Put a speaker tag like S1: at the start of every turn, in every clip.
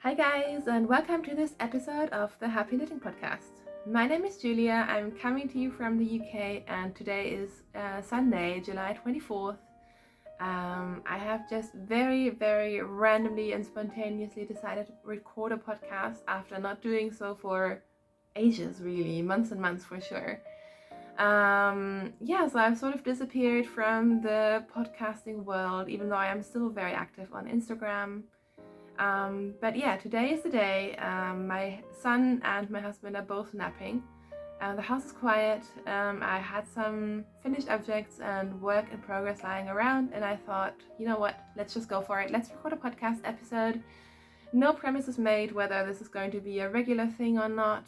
S1: Hi guys, and welcome to this episode of the Happy Knitting Podcast. My name is Julia. I'm coming to you from the UK, and today is Sunday, July 24th. I have just very randomly and spontaneously decided to record a podcast after not doing so for ages, really, months and months for sure. So I've sort of disappeared from the podcasting world, even though I am still very active on Instagram. But yeah, today is the day. My son and my husband are both napping. The house is quiet. I had some finished objects and work in progress lying around, and I thought, you know what, let's just go for it. Let's record a podcast episode. No promises made whether this is going to be a regular thing or not,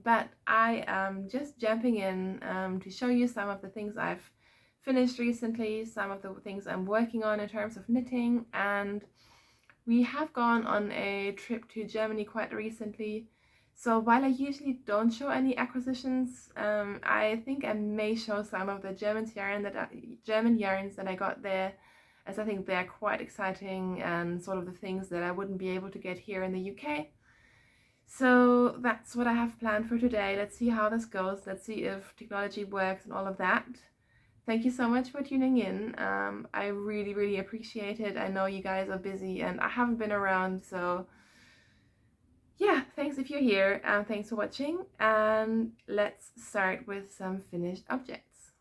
S1: but I am just jumping in to show you some of the things I've finished recently, some of the things I'm working on in terms of knitting, and we have gone on a trip to Germany quite recently, so while I usually don't show any acquisitions, I think I may show some of the German yarns that I got there, as I think they're quite exciting and sort of the things that I wouldn't be able to get here in the UK. So that's what I have planned for today. Let's see how this goes. Let's see if technology works and all of that. Thank you so much for tuning in. I really appreciate it. I know you guys are busy and I haven't been around, so yeah, thanks if you're here, and thanks for watching, and let's start with some finished objects.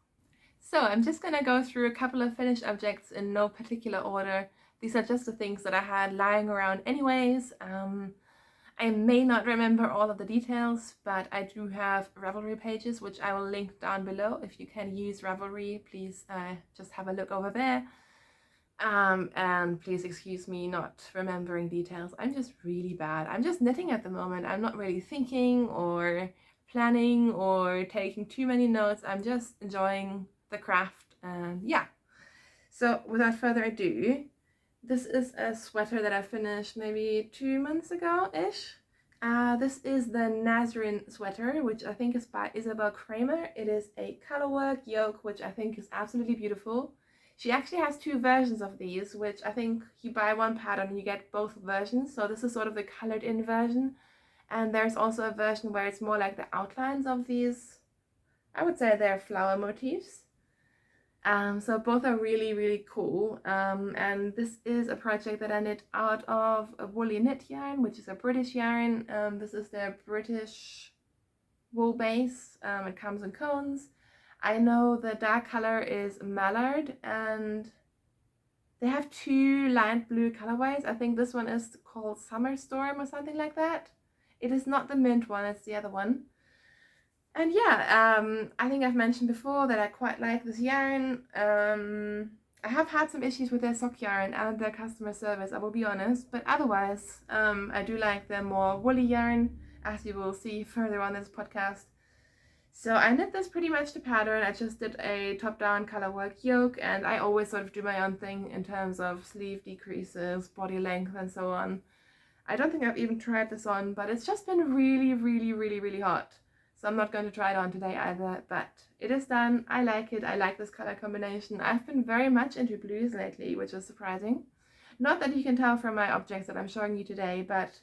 S1: So I'm just gonna go through a couple of finished objects in no particular order. These are just the things that I had lying around anyways. I may not remember all of the details, but I do have Ravelry pages, which I will link down below. If you can use Ravelry, please just have a look over there. And please excuse me not remembering details. I'm just really bad. I'm just knitting at the moment. I'm not really thinking or planning or taking too many notes. I'm just enjoying the craft, and yeah. So without further ado, this is a sweater that I finished maybe 2 months ago-ish. This is the Nazarene sweater, which I think is by Isabel Kramer. It is a colorwork yoke, which I think is absolutely beautiful. She actually has 2 versions of these, which I think you buy one pattern and you get both versions. So this is sort of the colored in version. And there's also a version where it's more like the outlines of these, I would say they're flower motifs. So both are really cool, and this is a project that I knit out of a woolly knit yarn, which is a British yarn. This is their British wool base. It comes in cones. I know the dark color is mallard, and they have 2 light blue colorways. I think this one is called Summer Storm or something like that. It is not the mint one, it's the other one. And yeah, I think I've mentioned before that I quite like this yarn. I have had some issues with their sock yarn and their customer service, I will be honest, but otherwise I do like their more woolly yarn, as you will see further on this podcast. So I knit this pretty much to pattern. I just did a top-down colorwork yoke, and I always sort of do my own thing in terms of sleeve decreases, body length, and so on. I don't think I've even tried this on, but it's just been really hot. So I'm not going to try it on today either, but it is done. I like it. I like this color combination. I've been very much into blues lately, which is surprising. Not that you can tell from my objects that I'm showing you today, but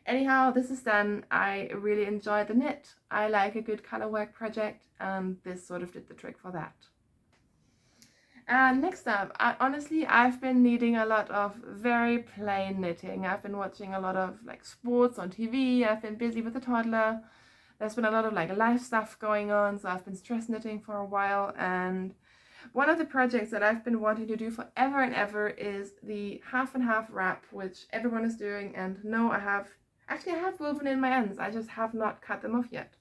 S1: anyhow, this is done. I really enjoyed the knit. I like a good color work project, and this sort of did the trick for that. And next up, I've been needing a lot of very plain knitting. I've been watching a lot of like sports on TV. I've been busy with the toddler. There's been a lot of like life stuff going on, so I've been stress knitting for a while, and one of the projects that I've been wanting to do forever and ever is the half and half wrap, which everyone is doing, and no, I have woven in my ends. I just have not cut them off yet.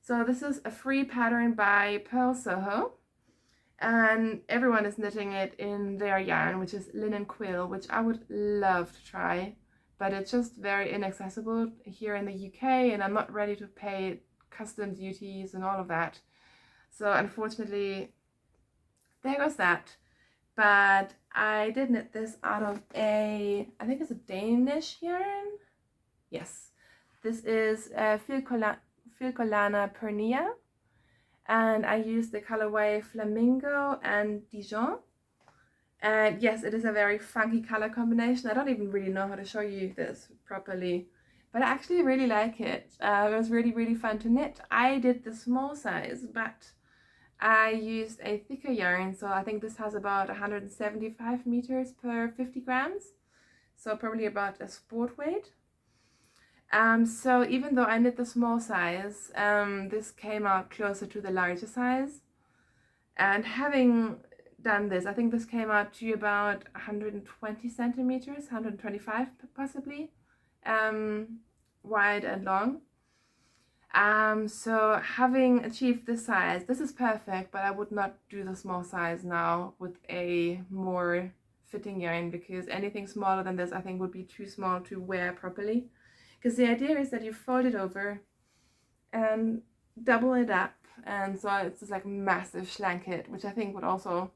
S1: So this is a free pattern by Pearl Soho, and everyone is knitting it in their yarn, which is linen quill, which I would love to try. But it's just very inaccessible here in the UK, and I'm not ready to pay custom duties and all of that. So unfortunately, there goes that. But I did knit this out of I think it's a Danish yarn. Yes, this is Filcolana Pernia, and I used the colorway Flamingo and Dijon. And yes, it is a very funky color combination. I don't even really know how to show you this properly, but I actually really like it. It was really, really fun to knit. I did the small size, but I used a thicker yarn, so I think this has about 175 meters per 50 grams, so probably about a sport weight. So even though I knit the small size, this came out closer to the larger size. And having done this, I think this came out to about 120 centimeters, 125 possibly, wide and long. So having achieved this size, this is perfect, but I would not do the small size now with a more fitting yarn, because anything smaller than this I think would be too small to wear properly. Because the idea is that you fold it over and double it up, and so it's just like massive blanket, which I think would also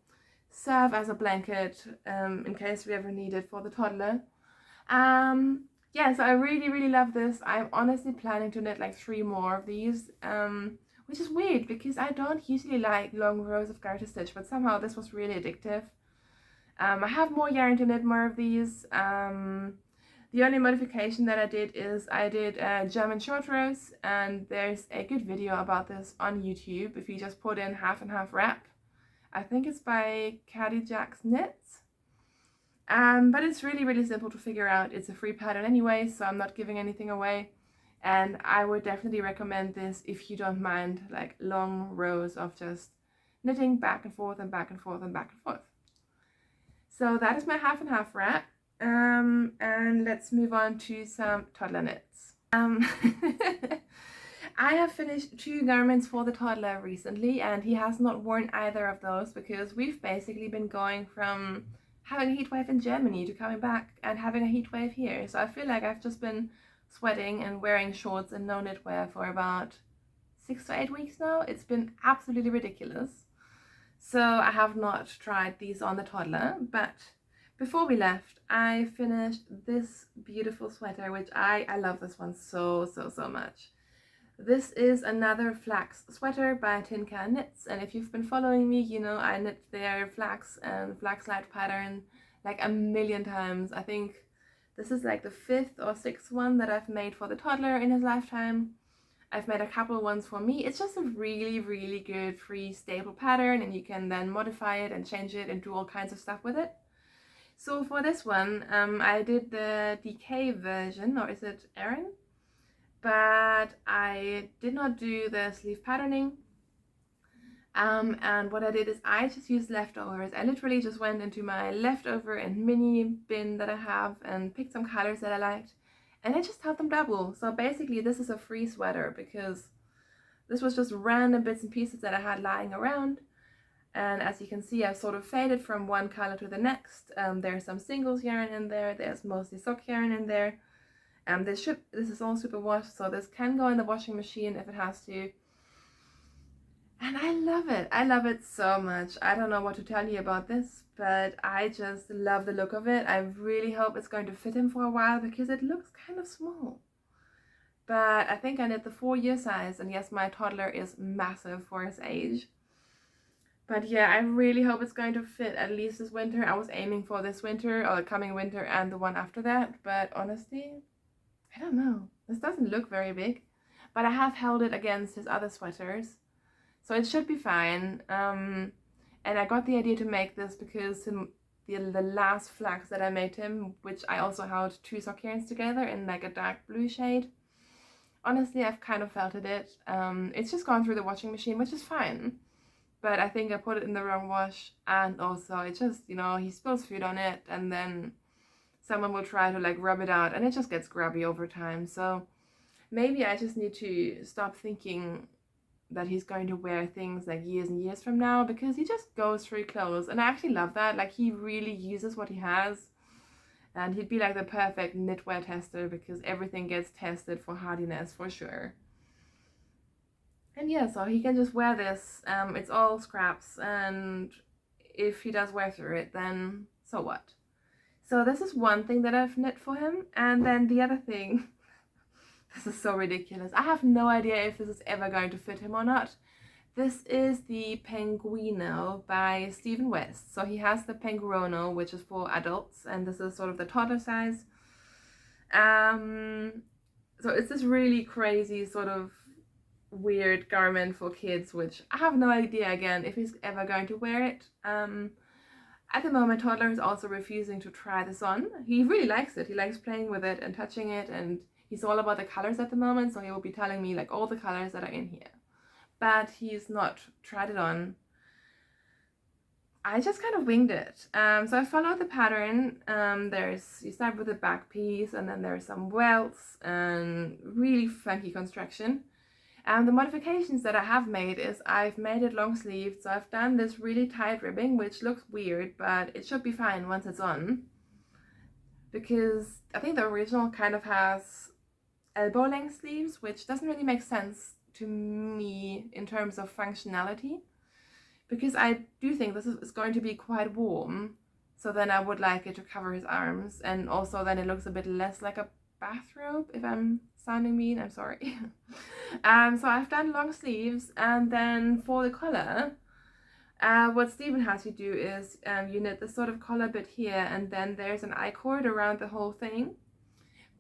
S1: serve as a blanket in case we ever need it for the toddler. Yeah, so I really, really love this. I'm honestly planning to knit like 3 more of these, which is weird because I don't usually like long rows of garter stitch, but somehow this was really addictive. I have more yarn to knit more of these. The only modification that I did is I did German short rows, and there's a good video about this on YouTube if you just put in half and half wrap. I think it's by Caddy Jack's Knits. But it's really, really simple to figure out. It's a free pattern anyway, so I'm not giving anything away. And I would definitely recommend this if you don't mind like long rows of just knitting back and forth and back and forth and back and forth. So that is my half and half wrap. And let's move on to some toddler knits. I have finished 2 garments for the toddler recently, and he has not worn either of those because we've basically been going from having a heat wave in Germany to coming back and having a heat wave here. So I feel like I've just been sweating and wearing shorts and no knitwear for about 6 to 8 weeks now. It's been absolutely ridiculous. So I have not tried these on the toddler, but before we left, I finished this beautiful sweater, which I love this one so much. This is another flax sweater by Tin Can Knits, and if you've been following me, you know I knit their flax and flaxlight pattern like a million times. I think this is like the 5th or 6th one that I've made for the toddler in his lifetime. I've made a couple ones for me. It's just a really, really good free staple pattern, and you can then modify it and change it and do all kinds of stuff with it. So for this one, I did the DK version, or is it Erin? But I did not do the sleeve patterning. And what I did is I just used leftovers. I literally just went into my leftover and mini bin that I have and picked some colors that I liked, and I just had them double. So basically this is a free sweater because this was just random bits and pieces that I had lying around. And as you can see, I've sort of faded from one color to the next. There's some singles yarn in there. There's mostly sock yarn in there. This is all super washed, so this can go in the washing machine if it has to. And I love it. I love it so much. I don't know what to tell you about this, but I just love the look of it. I really hope it's going to fit him for a while because it looks kind of small. But I think I knit the 4-year size, and yes, my toddler is massive for his age. But yeah, I really hope it's going to fit at least this winter. I was aiming for this winter or the coming winter and the one after that, but honestly, I don't know. This doesn't look very big, but I have held it against his other sweaters, so it should be fine. And I got the idea to make this because the last flax that I made him, which I also held 2 sock yarns together in like a dark blue shade. Honestly, I've kind of felted it. It's just gone through the washing machine, which is fine. But I think I put it in the wrong wash, and also it just, you know, he spills food on it, and then someone will try to like rub it out, and it just gets grubby over time. So maybe I just need to stop thinking that he's going to wear things like years and years from now, because he just goes through clothes, and I actually love that. Like, he really uses what he has, and he'd be like the perfect knitwear tester because everything gets tested for hardiness for sure. And yeah, so he can just wear this. It's all scraps, and if he does wear through it, then so what? So this is one thing that I've knit for him. And then the other thing, this is so ridiculous. I have no idea if this is ever going to fit him or not, This is the Penguino by Stephen West. So he has the Penguino, which is for adults, and this is sort of the toddler size. So it's this really crazy sort of weird garment for kids, which I have no idea again if he's ever going to wear it. At the moment, Toddler is also refusing to try this on. He really likes it. He likes playing with it and touching it, and he's all about the colors at the moment, so he will be telling me like all the colors that are in here. But he's not tried it on. I just kind of winged it. So I followed the pattern. You start with a back piece, and then there's some welts and really funky construction. And the modifications that I have made is I've made it long sleeved, so I've done this really tight ribbing, which looks weird, but it should be fine once it's on. Because I think the original kind of has elbow length sleeves, which doesn't really make sense to me in terms of functionality. Because I do think this is going to be quite warm, so then I would like it to cover his arms, and also then it looks a bit less like a bathrobe, if I'm sounding mean, I'm sorry. So I've done long sleeves, and then for the collar, what Stephen has you do is you knit this sort of collar bit here, and then there's an I-cord around the whole thing.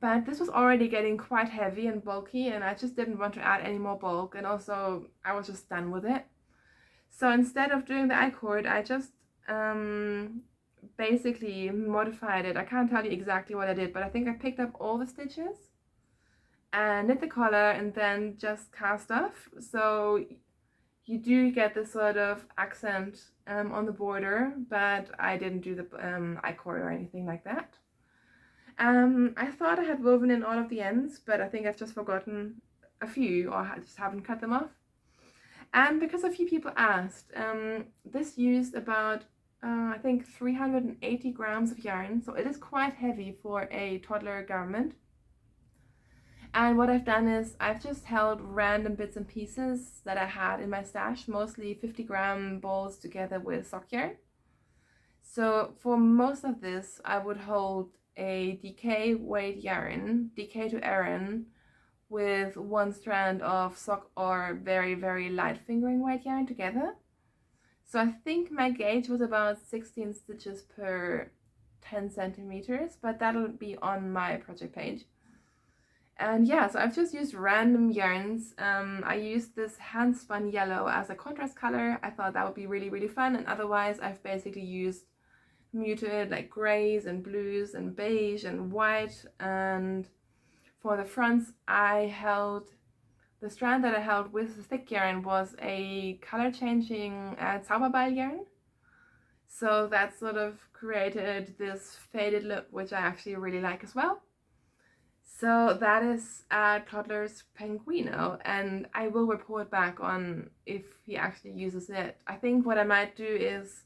S1: But this was already getting quite heavy and bulky, and I just didn't want to add any more bulk, and also I was just done with it. So instead of doing the I-cord, I just basically modified it. I can't tell you exactly what I did, but I think I picked up all the stitches and knit the collar and then just cast off. So you do get this sort of accent on the border, but I didn't do the I-cord or anything like that. I thought I had woven in all of the ends, but I think I've just forgotten a few, or I just haven't cut them off. And because a few people asked, this used about I think 380 grams of yarn, so it is quite heavy for a toddler garment. And what I've done is I've just held random bits and pieces that I had in my stash, mostly 50-gram balls together with sock yarn. So for most of this, I would hold a DK weight yarn, DK to Aran, with one strand of sock or very, very light fingering weight yarn together. So I think my gauge was about 16 stitches per 10 centimeters, but that'll be on my project page. And yeah, so I've just used random yarns. I used this hand spun yellow as a contrast color. I thought that would be really, really fun. And otherwise I've basically used muted like grays and blues and beige and white. And for the fronts, the strand that I held with the thick yarn was a color changing Zauberball yarn. So that sort of created this faded look, which I actually really like as well. So that is Toddler's Penguino, and I will report back on if he actually uses it. I think what I might do is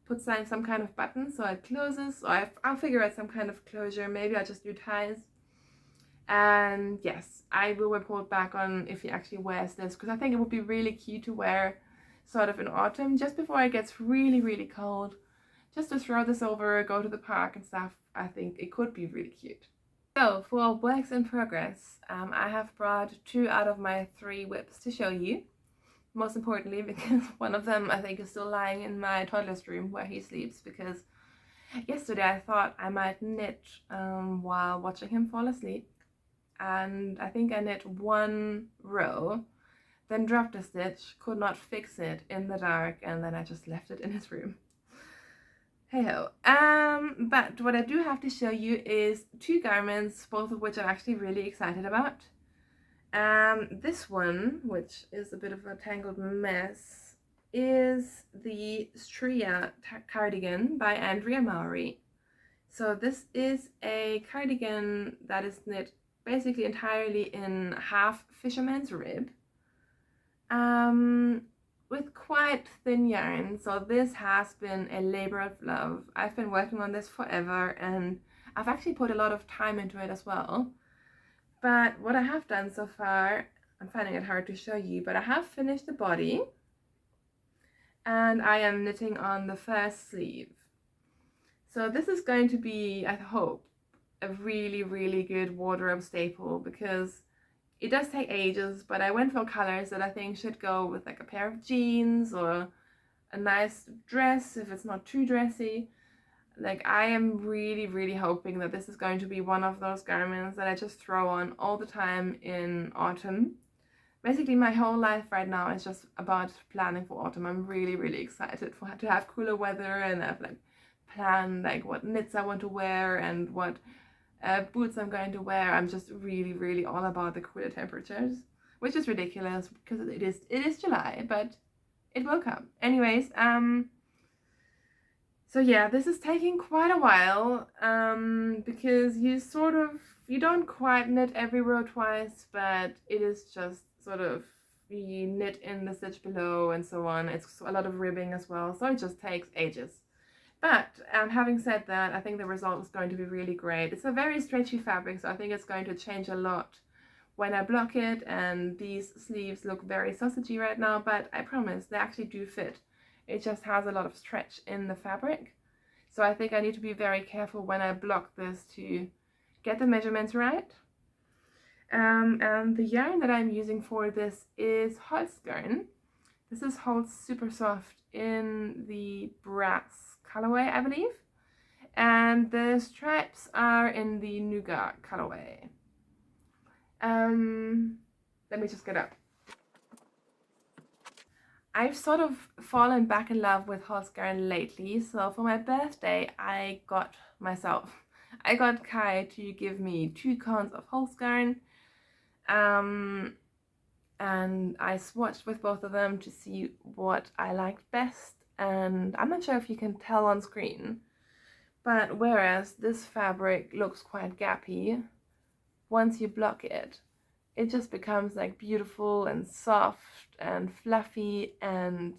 S1: put some kind of button so it closes, or I'll figure out some kind of closure. Maybe I'll just do ties. And yes, I will report back on if he actually wears this, because I think it would be really cute to wear sort of in autumn, just before it gets really, really cold. Just to throw this over, go to the park and stuff. I think it could be really cute. So for works in progress, I have brought 2 out of my 3 whips to show you. Most importantly, because one of them I think is still lying in my toddler's room where he sleeps, because yesterday I thought I might knit while watching him fall asleep. And I think I knit 1 row, then dropped a stitch, could not fix it in the dark, and then I just left it in his room. Hey ho. But what I do have to show you is 2 garments, both of which I'm actually really excited about. This one, which is a bit of a tangled mess, is the Stria cardigan by Andrea Mowry. So this is a cardigan that is knit basically entirely in half fisherman's rib, with quite thin yarn. So this has been a labor of love. I've been working on this forever, and I've actually put a lot of time into it as well. But what I have done so far, I'm finding it hard to show you, but I have finished the body, and I am knitting on the first sleeve. So this is going to be, I hope, a really, really good wardrobe staple, because it does take ages, but I went for colors that I think should go with like a pair of jeans or a nice dress if it's not too dressy. Like, I am really, really hoping that this is going to be one of those garments that I just throw on all the time in autumn. Basically, my whole life right now is just about planning for autumn. I'm really, really excited to have cooler weather, and I've like planned like what knits I want to wear and what boots I'm going to wear. I'm just really, really all about the cooler temperatures, which is ridiculous because it is July, but it will come. Anyways, so yeah, this is taking quite a while, because you don't quite knit every row twice, but it is just sort of, you knit in the stitch below and so on. It's a lot of ribbing as well, so it just takes ages. But having said that, I think the result is going to be really great. It's a very stretchy fabric, so I think it's going to change a lot when I block it, and these sleeves look very sausagey right now, but I promise they actually do fit. It just has a lot of stretch in the fabric. So I think I need to be very careful when I block this to get the measurements right. And the yarn that I'm using for this is Holzgarn. This is Holz Super Soft in the brass colorway, I believe. And the stripes are in the Nougat colorway. Let me just get up. I've sort of fallen back in love with Holzgarn lately, so for my birthday I got Kai to give me 2 cones of Holzgarn, and I swatched with both of them to see what I liked best, and I'm not sure if you can tell on screen, but whereas this fabric looks quite gappy, once you block it, it just becomes like beautiful and soft and fluffy, and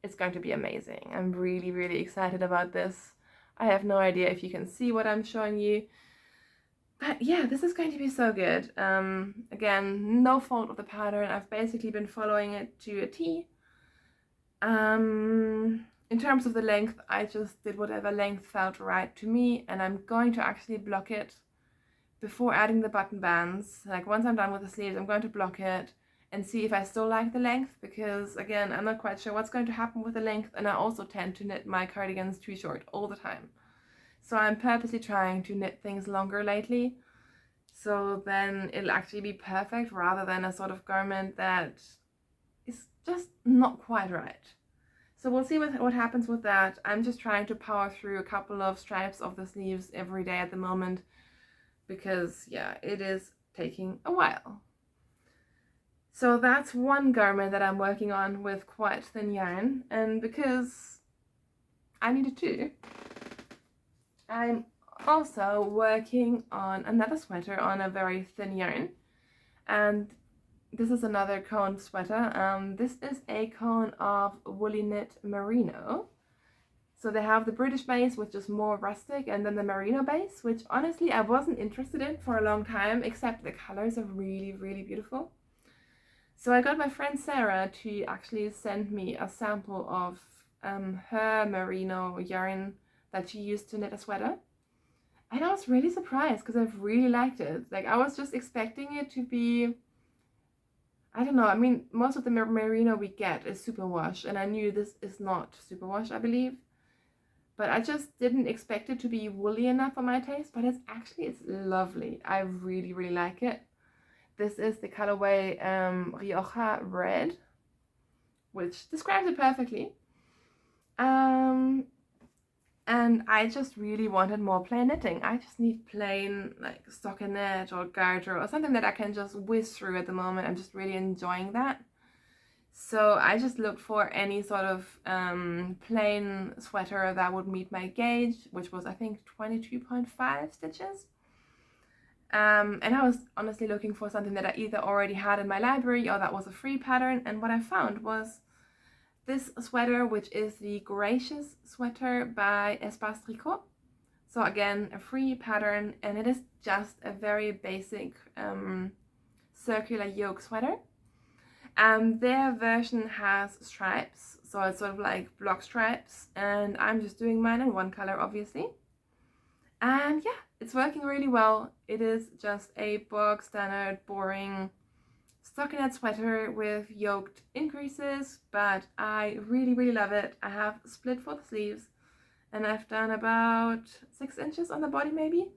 S1: it's going to be amazing. I'm really, really excited about this. I have no idea if you can see what I'm showing you, but yeah, this is going to be so good. Again, no fault of the pattern. I've basically been following it to a T. In terms of the length, I just did whatever length felt right to me, and I'm going to actually block it before adding the button bands. Like, once I'm done with the sleeves, I'm going to block it and see if I still like the length, because again, I'm not quite sure what's going to happen with the length, and I also tend to knit my cardigans too short all the time. So I'm purposely trying to knit things longer lately, so then it'll actually be perfect rather than a sort of garment that is just not quite right. So we'll see what happens with that. I'm just trying to power through a couple of stripes of the sleeves every day at the moment, because yeah, it is taking a while. So that's one garment that I'm working on with quite thin yarn, and because I needed to, I'm also working on another sweater on a very thin yarn, and this is another cone sweater. This is a cone of woolly knit merino. So they have the British base, which is more rustic, and then the merino base, which honestly I wasn't interested in for a long time, except the colors are really, really beautiful. So I got my friend Sarah to actually send me a sample of her merino yarn that she used to knit a sweater. And I was really surprised because I've really liked it. Like, I was just expecting it to be, I don't know, I mean, most of the merino we get is superwash, and I knew this is not superwash, I believe. But I just didn't expect it to be woolly enough for my taste, but it's lovely. I really, really like it. This is the colorway Rioja Red, which describes it perfectly. And I just really wanted more plain knitting. I just need plain like stockinette or garter or something that I can just whiz through at the moment. I'm just really enjoying that. So I just looked for any sort of plain sweater that would meet my gauge, which was I think 22.5 stitches. And I was honestly looking for something that I either already had in my library or that was a free pattern. And what I found was this sweater, which is the Gracious sweater by Espace Tricot. So again, a free pattern, and it is just a very basic circular yoke sweater. Their version has stripes, so it's sort of like block stripes, and I'm just doing mine in one color, obviously. And yeah, it's working really well. It is just a bog standard, boring stockinette sweater with yoked increases, but I really love it. I have split for the sleeves and I've done about 6 inches on the body maybe.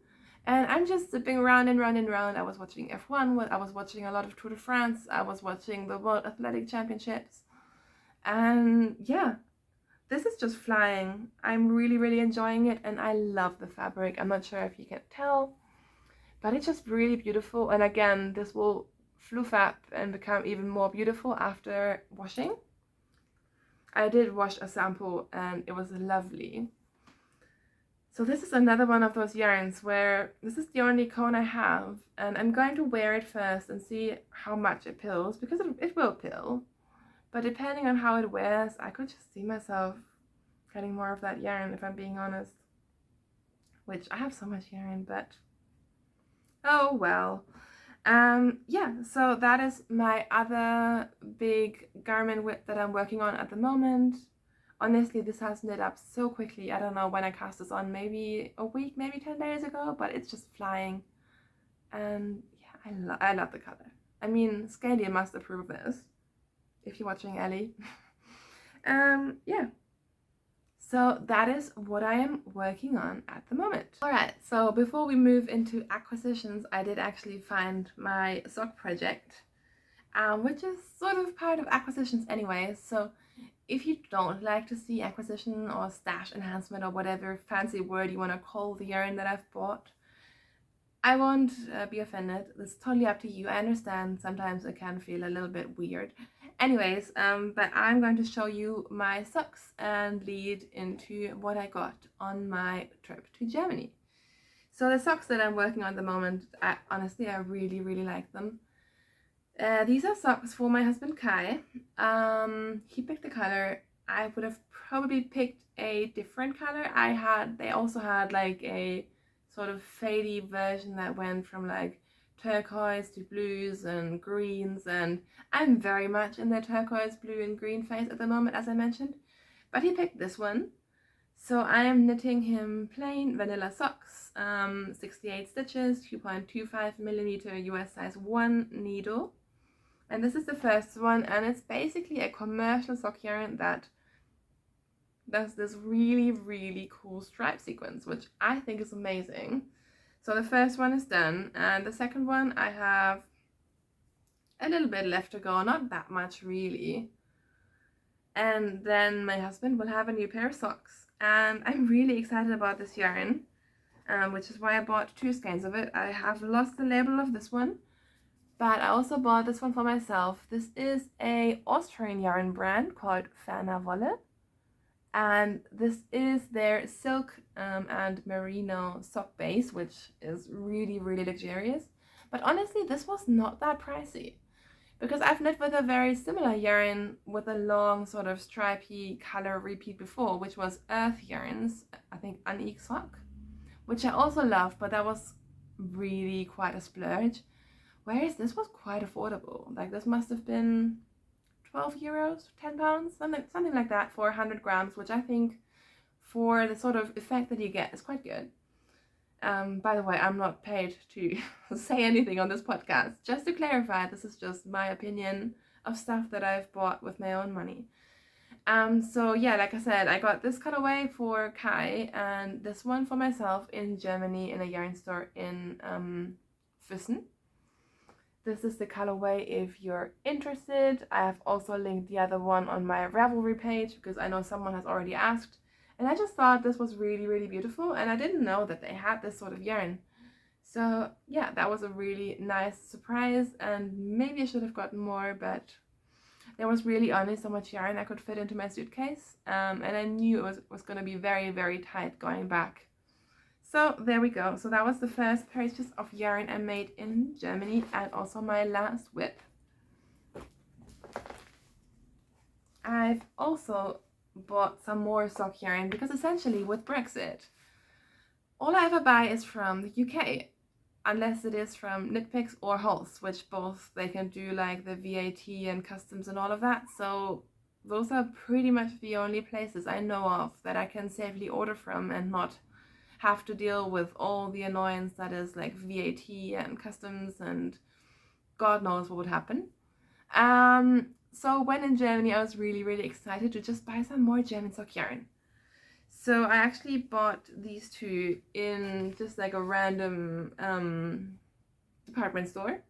S1: And I'm just zipping around and round and round. I was watching F1, I was watching a lot of Tour de France, I was watching the World Athletic Championships. And yeah, this is just flying. I'm really enjoying it and I love the fabric. I'm not sure if you can tell, but it's just really beautiful. And again, this will fluff up and become even more beautiful after washing. I did wash a sample and it was lovely. So this is another one of those yarns where this is the only cone I have, and I'm going to wear it first and see how much it pills, because it will pill. But depending on how it wears, I could just see myself cutting more of that yarn, if I'm being honest. Which, I have so much yarn, but oh well. Yeah, so that is my other big garment whip that I'm working on at the moment. Honestly, this has knit up so quickly. I don't know when I cast this on, maybe a week, maybe 10 days ago, but it's just flying. And yeah, I love the color. I mean, Scalia must approve this, if you're watching Ellie. Yeah. So that is what I am working on at the moment. Alright, so before we move into acquisitions, I did actually find my sock project, which is sort of part of acquisitions anyway. So if you don't like to see acquisition or stash enhancement or whatever fancy word you want to call the yarn that I've bought, I won't be offended. It's totally up to you. I understand sometimes it can feel a little bit weird. Anyways, but I'm going to show you my socks and lead into what I got on my trip to Germany. So the socks that I'm working on at the moment, honestly, I really like them. These are socks for my husband Kai. He picked the color. I would have probably picked a different color. They also had like a sort of fadey version that went from like turquoise to blues and greens, and I'm very much in the turquoise, blue and green phase at the moment, as I mentioned. But he picked this one. So I am knitting him plain vanilla socks, 68 stitches, 2.25 millimeter US size 1 needle. And this is the first one, and it's basically a commercial sock yarn that does this really cool stripe sequence, which I think is amazing. So the first one is done, and the second one I have a little bit left to go, not that much really. And then my husband will have a new pair of socks, and I'm really excited about this yarn, which is why I bought 2 skeins of it. I have lost the label of this one, but I also bought this one for myself. This is a Austrian yarn brand called Ferner Wolle, and this is their silk and merino sock base, which is really luxurious. But honestly, this was not that pricey, because I've knit with a very similar yarn with a long sort of stripy color repeat before, which was Earth Yarns, I think Unique Sock, which I also love, but that was really quite a splurge. Whereas this was quite affordable. Like this must have been 12 euros, 10 pounds, something like that for 100 grams, which I think for the sort of effect that you get is quite good. By the way, I'm not paid to say anything on this podcast. Just to clarify, this is just my opinion of stuff that I've bought with my own money. So yeah, like I said, I got this cutaway for Kai and this one for myself in Germany in a yarn store in Füssen. This is the colorway if you're interested. I have also linked the other one on my Ravelry page because I know someone has already asked. And I just thought this was really beautiful, and I didn't know that they had this sort of yarn. So yeah, that was a really nice surprise, and maybe I should have gotten more, but there was really only so much yarn I could fit into my suitcase. And I knew it was going to be very tight going back. So there we go. So that was the first purchase of yarn I made in Germany, and also my last whip. I've also bought some more sock yarn because essentially with Brexit, all I ever buy is from the UK, unless it is from Knitpicks or Halls, which both they can do like the VAT and customs and all of that. So those are pretty much the only places I know of that I can safely order from and not have to deal with all the annoyance that is like VAT and customs and God knows what would happen. So when in Germany, I was really excited to just buy some more German sock yarn. So I actually bought these two in just like a random department store.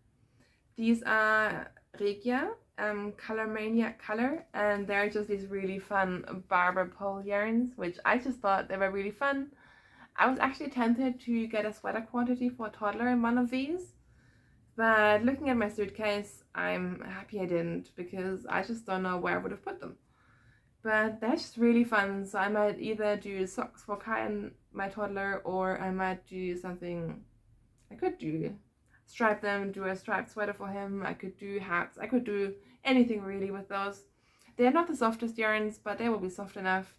S1: These are Regia, Color Maniac Color, and they're just these really fun barber pole yarns, which I just thought they were really fun. I was actually tempted to get a sweater quantity for a toddler in one of these, but looking at my suitcase, I'm happy I didn't, because I just don't know where I would have put them. But they're just really fun, so I might either do socks for Kai and my toddler, or I might do something. I could do stripe them, do a striped sweater for him. I could do hats. I could do anything really with those. They're not the softest yarns, but they will be soft enough.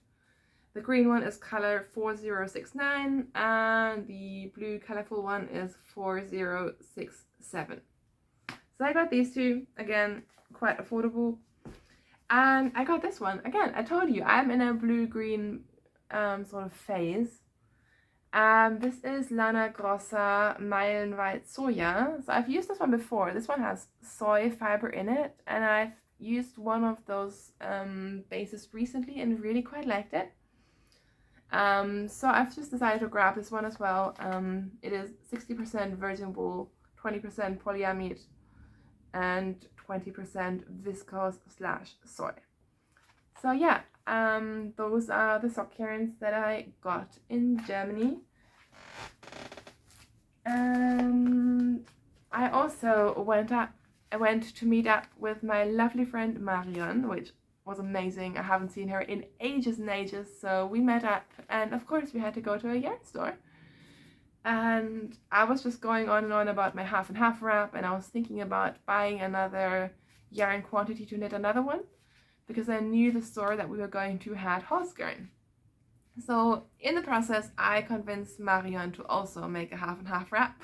S1: The green one is color 4069 and the blue colorful one is 4067. So I got these two, again, quite affordable. And I got this one, again, I told you, I'm in a blue-green sort of phase. This is Lana Grossa Meilenweit Soja. So I've used this one before. This one has soy fiber in it, and I've used one of those bases recently and really quite liked it. So I've just decided to grab this one as well. It is 60% virgin wool, 20% polyamide, and 20% viscose/soy. So yeah, those are the sock yarns that I got in Germany. And I also went to meet up with my lovely friend Marion, which was amazing. I haven't seen her in ages and ages, so we met up, and of course we had to go to a yarn store. And I was just going on and on about my half and half wrap, and I was thinking about buying another yarn quantity to knit another one, because I knew the store that we were going to had horse yarn. So in the process, I convinced Marion to also make a half and half wrap.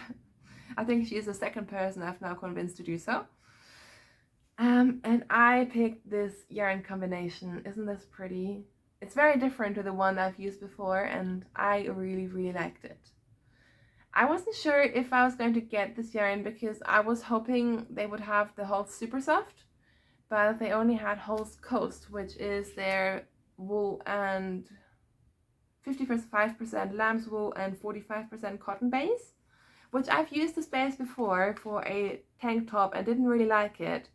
S1: I think she's the second person I've now convinced to do so. And I picked this yarn combination. Isn't this pretty? It's very different to the one I've used before, and I really liked it. I wasn't sure if I was going to get this yarn because I was hoping they would have the Holst Super Soft, but they only had Holst Coast, which is their wool and 55% lamb's wool and 45% cotton base, which I've used this base before for a tank top and didn't really like it.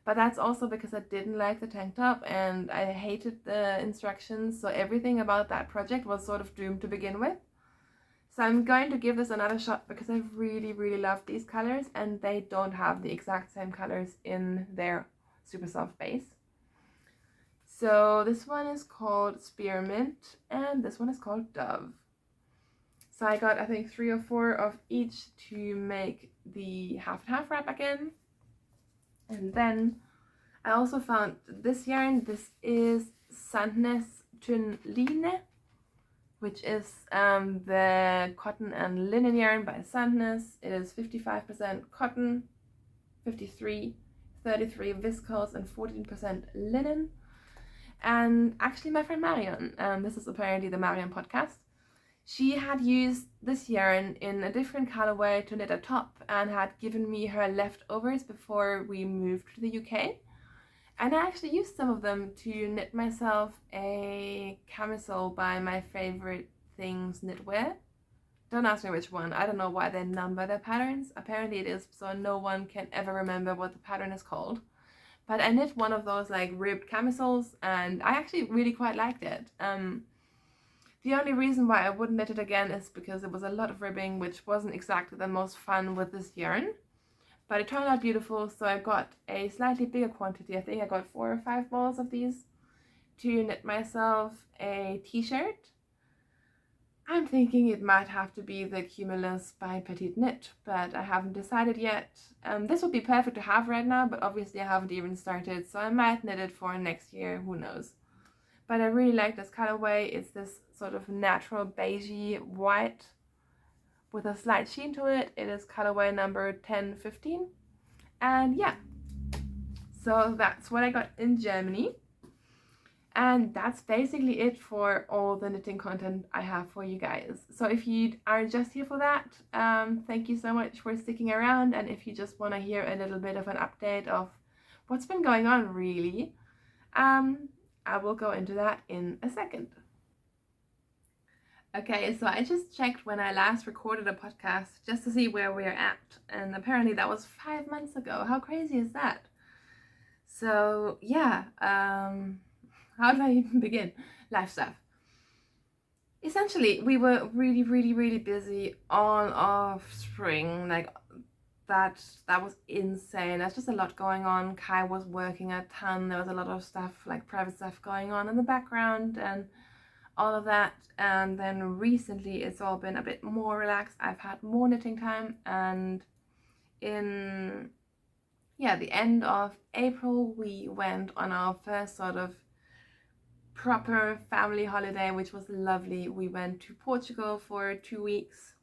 S1: But that's also because I didn't like the tank top and I hated the instructions, so everything about that project was sort of doomed to begin with. So I'm going to give this another shot because I really love these colors, and they don't have the exact same colors in their super soft base. So this one is called Spearmint and this one is called Dove. So I got, I think, 3 or 4 of each to make the half and half wrap again. And then I also found this yarn. This is Sandnes Tynn Line, which is the cotton and linen yarn by Sandnes. It is 55% cotton, 33 viscose, and 14% linen. And actually my friend Marion, this is apparently the Marion podcast, she had used this yarn in a different colorway to knit a top and had given me her leftovers before we moved to the UK. And I actually used some of them to knit myself a camisole by my favorite things knitwear. Don't ask me which one. I don't know why they number their patterns. Apparently it is so no one can ever remember what the pattern is called. But I knit one of those like ribbed camisoles and I actually really quite liked it. The only reason why I wouldn't knit it again is because it was a lot of ribbing, which wasn't exactly the most fun with this yarn. But it turned out beautiful, so I got a slightly bigger quantity. I think I got 4 or 5 balls of these to knit myself a t-shirt. I'm thinking it might have to be the Cumulus by Petite Knit, but I haven't decided yet. This would be perfect to have right now, but obviously I haven't even started, so I might knit it for next year, who knows. But I really like this colorway. It's this sort of natural beigey white with a slight sheen to it. It is colorway number 1015. And yeah, so that's what I got in Germany. And that's basically it for all the knitting content I have for you guys. So if you are just here for that, thank you so much for sticking around. And if you just want to hear a little bit of an update of what's been going on really? I will go into that in a second. Okay, so I just checked when I last recorded a podcast just to see where we're at, and apparently that was 5 months ago. How crazy is that? So yeah, how do I even begin? Life stuff. Essentially, we were really busy all of spring. Like that was insane. There's just a lot going on. Kai was working a ton. There was a lot of stuff, like private stuff going on in the background and all of that. And then recently it's all been a bit more relaxed. I've had more knitting time, and in the end of April we went on our first sort of proper family holiday, which was lovely. We went to Portugal for 2 weeks.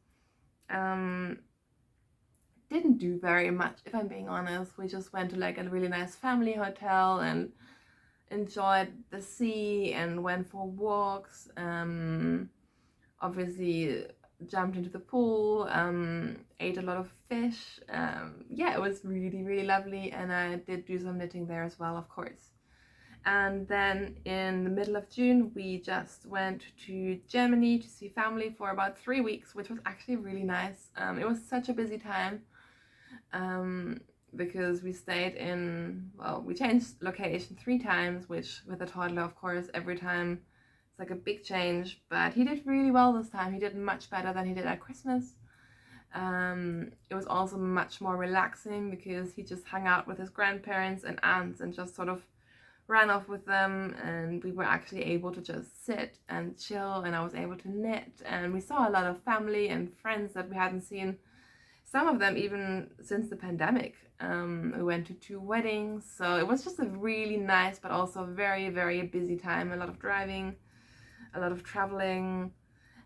S1: Didn't do very much, if I'm being honest. We just went to like a really nice family hotel and enjoyed the sea and went for walks. Obviously jumped into the pool, ate a lot of fish. It was really lovely, and I did do some knitting there as well, of course. And then in the middle of June we just went to Germany to see family for about 3 weeks, which was actually really nice. It was such a busy time, because we stayed in, we changed location 3 times, which with a toddler, of course, every time it's like a big change, but he did really well this time. He did much better than he did at Christmas. It was also much more relaxing because he just hung out with his grandparents and aunts and just sort of ran off with them, and we were actually able to just sit and chill, and I was able to knit, and we saw a lot of family and friends that we hadn't seen, some of them even since the pandemic. We went to 2 weddings, so it was just a really nice but also very busy time. A lot of driving, a lot of traveling.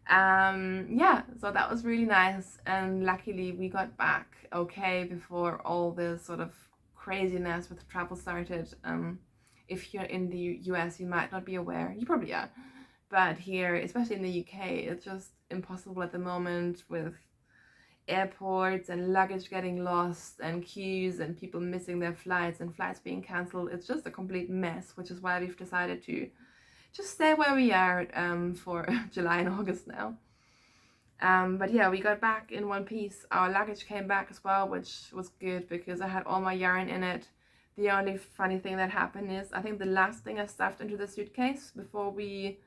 S1: So that was really nice, and luckily we got back okay before all this sort of craziness with travel started. If you're in the US, you might not be aware. You probably are. But here, especially in the UK, it's just impossible at the moment, with airports and luggage getting lost and queues and people missing their flights and flights being cancelled. It's just a complete mess, which is why we've decided to just stay where we are for July and August now. But yeah, we got back in one piece. Our luggage came back as well, which was good because I had all my yarn in it. The only funny thing that happened is I think the last thing I stuffed into the suitcase before we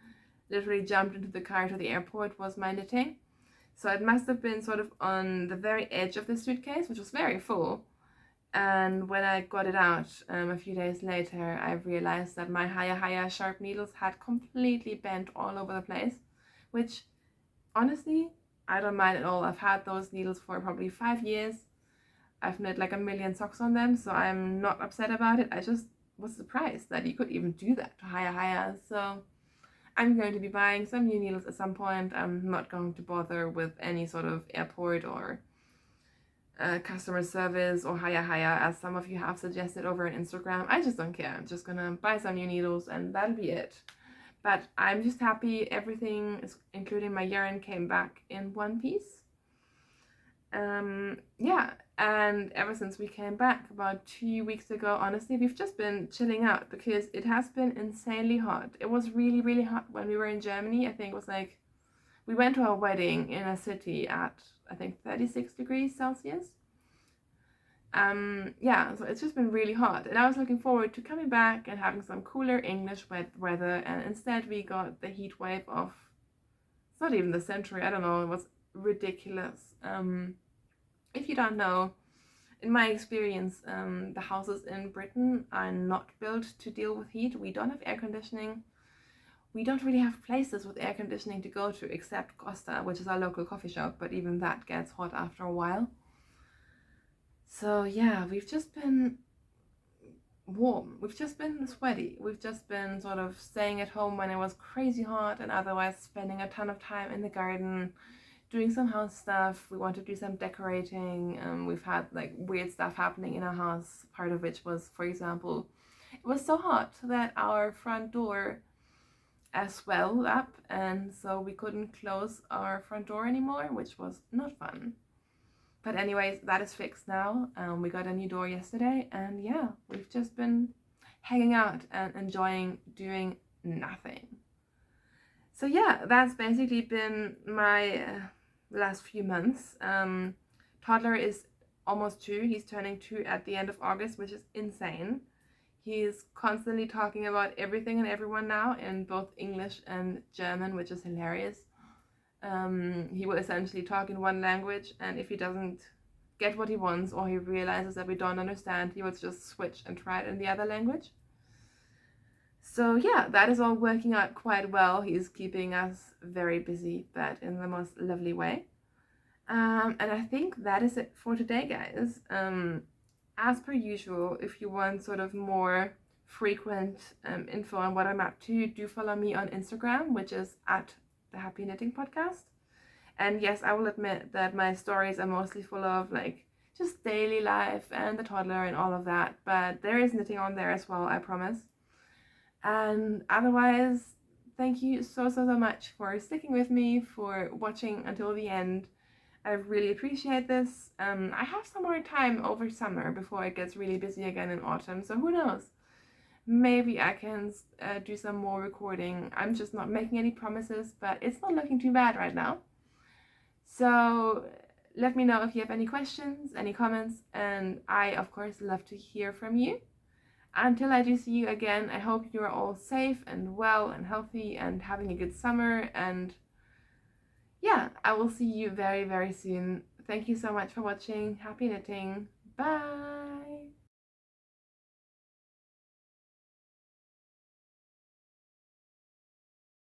S1: literally jumped into the car to the airport was my knitting. So it must have been sort of on the very edge of the suitcase, which was very full. And when I got it out a few days later, I realized that my higher sharp needles had completely bent all over the place, which honestly, I don't mind at all. I've had those needles for probably 5 years. I've knit like a million socks on them, so I'm not upset about it. I just was surprised that you could even do that to higher. So I'm going to be buying some new needles at some point. I'm not going to bother with any sort of airport or customer service or higher, as some of you have suggested over on Instagram. I just don't care. I'm just gonna buy some new needles and that'll be it. But I'm just happy everything, including my yarn, came back in one piece. And ever since we came back about 2 weeks ago, honestly, we've just been chilling out because it has been insanely hot. It was really hot when we were in Germany. I think it was like, we went to a wedding in a city at, I think, 36 degrees Celsius. So it's just been really hot, and I was looking forward to coming back and having some cooler English weather, and instead we got the heat wave of, it's not even the century, I don't know, it was ridiculous. If you don't know, in my experience, the houses in Britain are not built to deal with heat. We don't have air conditioning. We don't really have places with air conditioning to go to except Costa, which is our local coffee shop, but even that gets hot after a while. So yeah, we've just been warm. We've just been sweaty. We've just been sort of staying at home when it was crazy hot, and otherwise spending a ton of time in the garden, doing some house stuff. We want to do some decorating. We've had like weird stuff happening in our house, part of which was, for example, it was so hot that our front door swelled up, and so we couldn't close our front door anymore, which was not fun. But anyways, that is fixed now. We got a new door yesterday, and yeah, we've just been hanging out and enjoying doing nothing. So yeah, that's basically been my last few months. Toddler is almost 2. He's turning 2 at the end of August, which is insane. He's constantly talking about everything and everyone now in both English and German, which is hilarious. He will essentially talk in one language, and if he doesn't get what he wants or he realizes that we don't understand, he will just switch and try it in the other language. So yeah, that is all working out quite well. He's keeping us very busy, but in the most lovely way. And I think that is it for today, guys. As per usual, if you want sort of more frequent info on what I'm up to, do follow me on Instagram, which is at TheHappyKnittingPodcast. And yes, I will admit that my stories are mostly full of like just daily life and the toddler and all of that, but there is knitting on there as well, I promise. And otherwise, thank you so much for sticking with me, for watching until the end. I really appreciate this. I have some more time over summer before it gets really busy again in autumn, so who knows? Maybe I can do some more recording. I'm just not making any promises, but it's not looking too bad right now. So let me know if you have any questions, any comments, and I, of course, love to hear from you. Until I do see you again, I hope you are all safe and well and healthy and having a good summer. And yeah, I will see you very soon. Thank you so much for watching. Happy knitting. Bye!